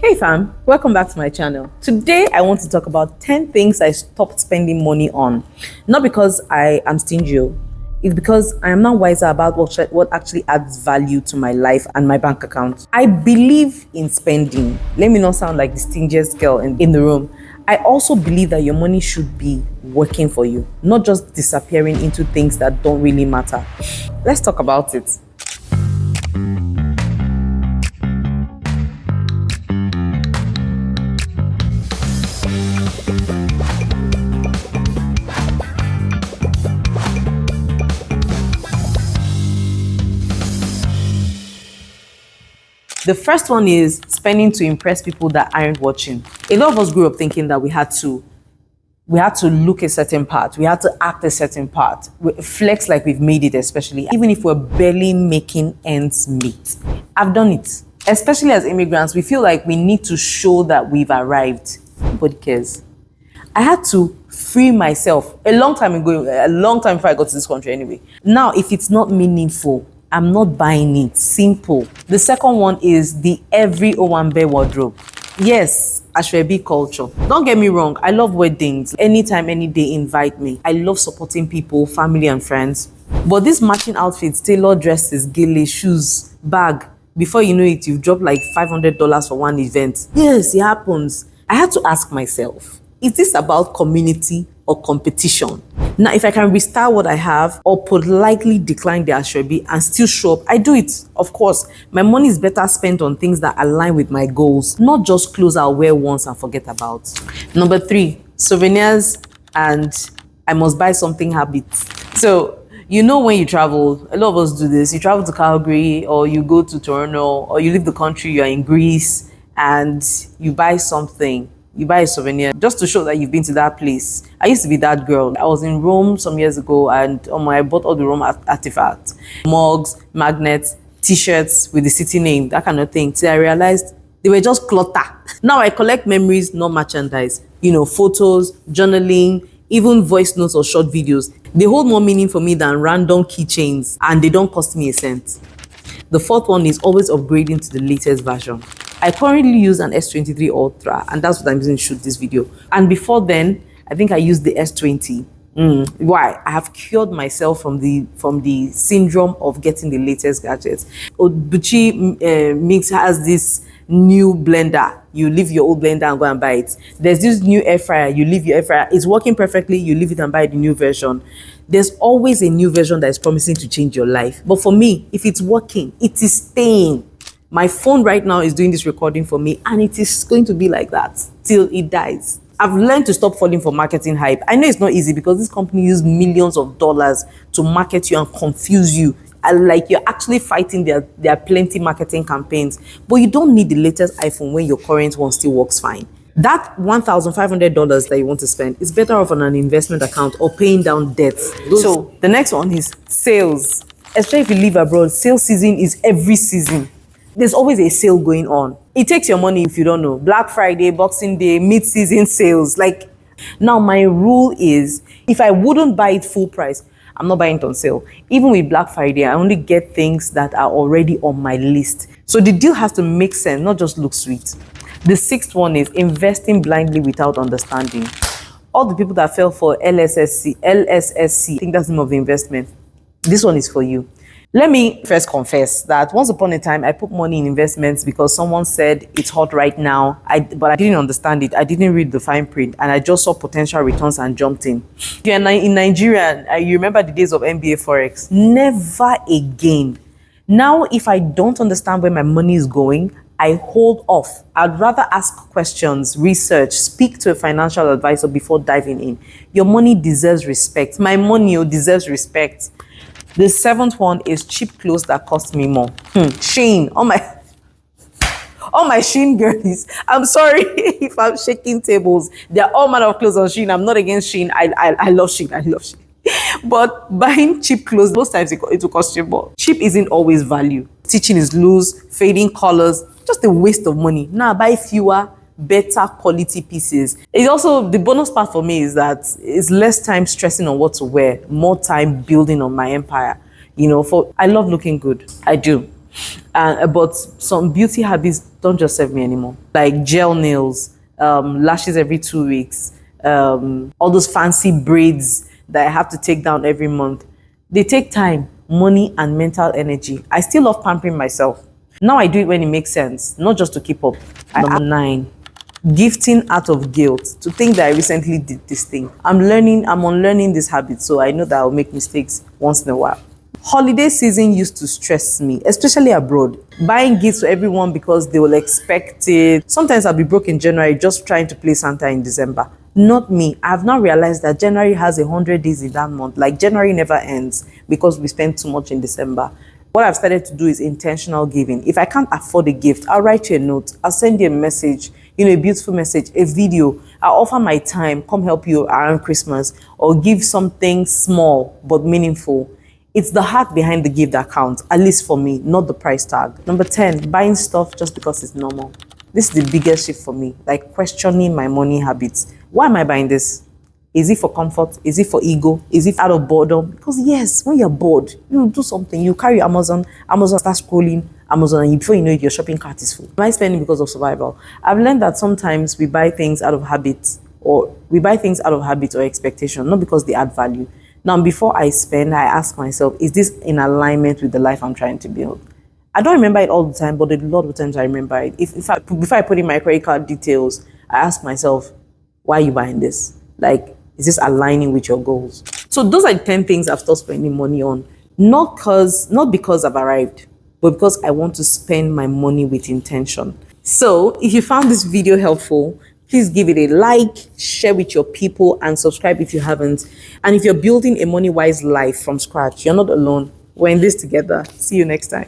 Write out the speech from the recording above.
Hey fam, welcome back to my channel. Today I want to talk about 10 things I stopped spending money on. Not because I am stingy, it's because I am now wiser about what actually adds value to my life and my bank account. I believe in spending. Let me not sound like the stingiest girl in the room. I also believe that your money should be working for you, not just disappearing into things that don't really matter. Let's talk about it. The first one is spending to impress people that aren't watching. A lot of us grew up thinking that we had to look a certain part, we had to act a certain part, flex like we've made it, especially even if we're barely making ends meet. I've done it. Especially as immigrants, we feel like we need to show that we've arrived. Nobody cares. I had to free myself a long time before I got to this country anyway. Now, if it's not meaningful, I'm not buying it. Simple. The second one is the every Owambe wardrobe. Yes, Ashwebi culture. Don't get me wrong, I love weddings. Anytime, any day, invite me. I love supporting people, family and friends. But these matching outfits, tailor dresses, gele, shoes, bag, before you know it, you've dropped like $500 for one event. Yes, it happens. I had to ask myself, is this about community or competition? Now, if I can restyle what I have or politely decline the Ashwebi and still show up, I do it. Of course, my money is better spent on things that align with my goals, not just clothes I'll wear once and forget about. Number 3, souvenirs and I must buy something habits. So, you know, when you travel, a lot of us do this. You travel to Calgary or you go to Toronto or you leave the country, you're in Greece and you buy something. You buy a souvenir just to show that you've been to that place. I used to be that girl. I was in Rome some years ago and I bought all the Rome artifacts. Mugs, magnets, t-shirts with the city name, that kind of thing. Till I realized they were just clutter. Now I collect memories, not merchandise. You know, photos, journaling, even voice notes or short videos. They hold more meaning for me than random keychains and they don't cost me a cent. The fourth one is always upgrading to the latest version. I currently use an S23 Ultra and that's what I'm using to shoot this video. And before then, I think I used the S20. Why? I have cured myself from the syndrome of getting the latest gadgets. Obuchi Mix has this new blender. You leave your old blender and go and buy it. There's this new air fryer. You leave your air fryer. It's working perfectly. You leave it and buy the new version. There's always a new version that is promising to change your life. But for me, if it's working, it is staying. My phone right now is doing this recording for me and it is going to be like that till it dies. I've learned to stop falling for marketing hype. I know it's not easy because this company uses millions of dollars to market you and confuse you. Like you're actually fighting their plenty marketing campaigns. But you don't need the latest iPhone when your current one still works fine. That $1,500 that you want to spend is better off on an investment account or paying down debts. So the next one is sales. Especially if you live abroad, sales season is every season. There's always a sale going on. It takes your money if you don't know. Black Friday, Boxing Day, mid-season sales. Like, now my rule is, if I wouldn't buy it full price, I'm not buying it on sale. Even with Black Friday, I only get things that are already on my list. So the deal has to make sense, not just look sweet. The sixth one is investing blindly without understanding. All the people that fell for LSSC, I think that's the name of the investment. This one is for you. Let me first confess that once upon a time, I put money in investments because someone said it's hot right now, but I didn't understand it. I didn't read the fine print and I just saw potential returns and jumped in. In Nigeria, you remember the days of MBA Forex? Never again. Now, if I don't understand where my money is going, I hold off. I'd rather ask questions, research, speak to a financial advisor before diving in. Your money deserves respect. My money deserves respect. The seventh one is cheap clothes that cost me more. Shein. All my Shein girlies. I'm sorry if I'm shaking tables. There are all manner of clothes on Shein. I'm not against Shein. I love Shein. I love Shein. But buying cheap clothes, most times it will cost you more. Cheap isn't always value. Stitching is loose, fading colors, just a waste of money. Now buy fewer, better quality pieces. It's also, the bonus part for me is that it's less time stressing on what to wear, more time building on my empire. You know, I love looking good. I do. But some beauty habits don't just serve me anymore, like gel nails, lashes every 2 weeks, all those fancy braids that I have to take down every month. They take time, money, and mental energy. I still love pampering myself. Now I do it when it makes sense, not just to keep up. Number 9, gifting out of guilt. To think that I recently did this thing. I'm unlearning this habit, so I know that I'll make mistakes once in a while. Holiday season used to stress me, especially abroad. Buying gifts to everyone because they will expect it. Sometimes I'll be broke in January just trying to play Santa in December. Not me. I've now realized that January has 100 days in that month. Like, January never ends because we spend too much in December. What I've started to do is intentional giving. If I can't afford a gift, I'll write you a note. I'll send you a message, a beautiful message, a video. I'll offer my time, come help you around Christmas, or give something small but meaningful. It's the heart behind the gift that counts, at least for me, not the price tag. Number 10, buying stuff just because it's normal. This is the biggest shift for me, like questioning my money habits. Why am I buying this? Is it for comfort? Is it for ego? Is it out of boredom? Because yes, when you're bored, you do something. You carry Amazon starts scrolling Amazon, and before you know it, your shopping cart is full. Am I spending because of survival? I've learned that sometimes we buy things out of habit, or expectation, not because they add value. Now, before I spend, I ask myself, is this in alignment with the life I'm trying to build? I don't remember it all the time, but a lot of times I remember it. Before I put in my credit card details, I ask myself, why are you buying this? Like, is this aligning with your goals? So those are the 10 things I've stopped spending money on. Not because I've arrived, but because I want to spend my money with intention. So if you found this video helpful, please give it a like, share with your people, and subscribe if you haven't. And if you're building a money-wise life from scratch, you're not alone. We're in this together. See you next time.